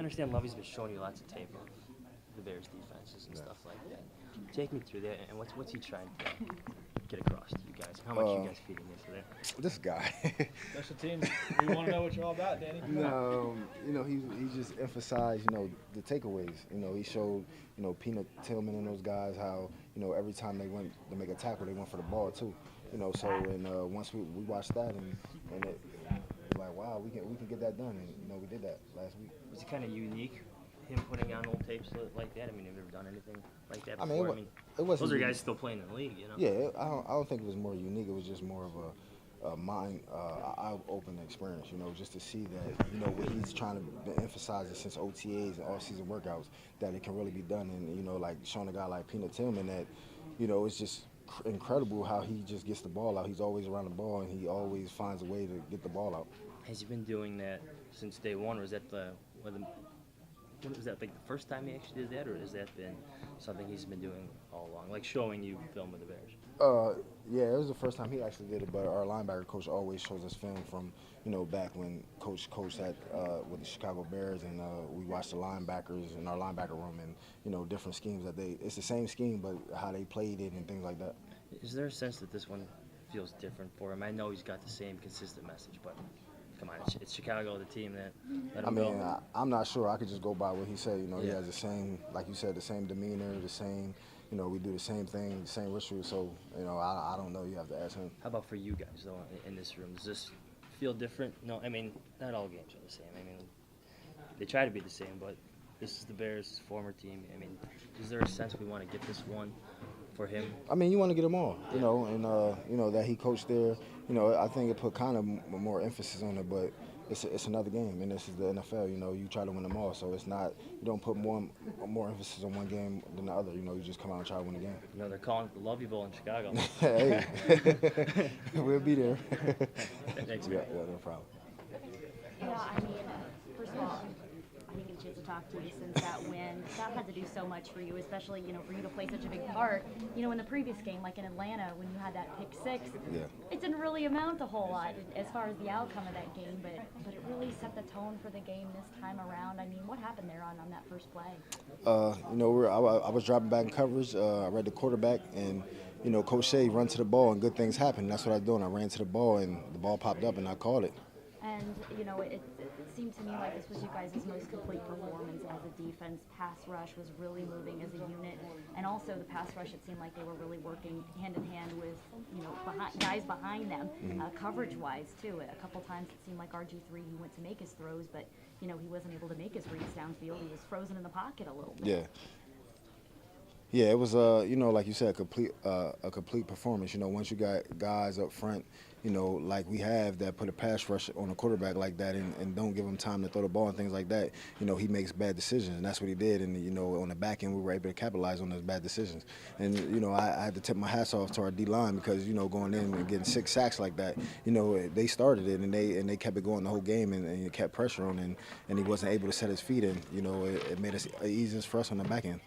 understand Lovey's been showing you lots of tape of the Bears' defenses and stuff like that. Take me through that, and what's he trying to get across to you guys? How much you guys feeding into that? This guy. Special teams. We want to know what you're all about, Danny. No, he just emphasized, the takeaways. He showed, Peanut Tillman and those guys how, every time they went to make a tackle, they went for the ball too. Once we watched that and it was like, wow, we can get that done, and we did that last week. Was it kind of unique, him putting on old tapes like that? I mean, have you ever done anything like that before? It wasn't. Those are guys still playing in the league, Yeah, I don't think it was more unique. It was just more of a mind eye-opening experience, just to see that, what he's trying to emphasize since OTAs and off-season workouts, that it can really be done. And, like showing a guy like Peanut Tillman that, it's just incredible how he just gets the ball out. He's always around the ball, and he always finds a way to get the ball out. Has he been doing that since day one, or is that was that like the first time he actually did that, or has that been something he's been doing all along, like showing you film with the Bears? Yeah, it was the first time he actually did it, but our linebacker coach always shows us film from, back when Coach at with the Chicago Bears, and we watched the linebackers in our linebacker room, and, different schemes that it's the same scheme, but how they played it and things like that. Is there a sense that this one feels different for him? I know he's got the same consistent message, but come on, it's Chicago, the team that let him go. I'm not sure. I could just go by what he said. He has the same, like you said, the same demeanor, the same, we do the same thing, the same rituals. So, I don't know. You have to ask him. How about for you guys, though, in this room? Does this feel different? No, not all games are the same. They try to be the same, but this is the Bears' former team. Is there a sense we want to get this one for him? You want to get them all, and that he coached there. I think it put kind of more emphasis on it, but it's another game, and this is the NFL. You try to win them all, so it's not. You don't put more emphasis on one game than the other. You just come out and try to win the game. They're calling it the Lovey Bowl in Chicago. Hey, we'll be there. Thanks, yeah, no problem. First of all, I didn't get a chance to talk to you since that win. That had to do so much for you, especially, for you to play such a big part. In the previous game, like in Atlanta, when you had that pick six, it didn't really amount a whole lot as far as the outcome of that game, but it really set the tone for the game this time around. What happened there on that first play? I was dropping back in coverage. I read the quarterback, and, Coach Shea run to the ball, and good things happen. That's what I was doing. I ran to the ball, and the ball popped up, and I called it. And, it seemed to me like this was you guys' most complete performance as a defense. Pass rush was really moving as a unit. And also the pass rush, it seemed like they were really working hand-in-hand with, guys behind them, coverage-wise, too. A couple times it seemed like RG3, he went to make his throws, but, he wasn't able to make his reads downfield. He was frozen in the pocket a little bit. Yeah. Yeah, it was, like you said, a complete performance. Once you got guys up front, like we have that put a pass rush on a quarterback like that and don't give him time to throw the ball and things like that, he makes bad decisions, and that's what he did. And, on the back end, we were able to capitalize on those bad decisions. And, I had to tip my hats off to our D-line because, going in and getting 6 sacks like that, they started it and they kept it going the whole game and it kept pressure on, and he wasn't able to set his feet, and, it made it easier for us on the back end.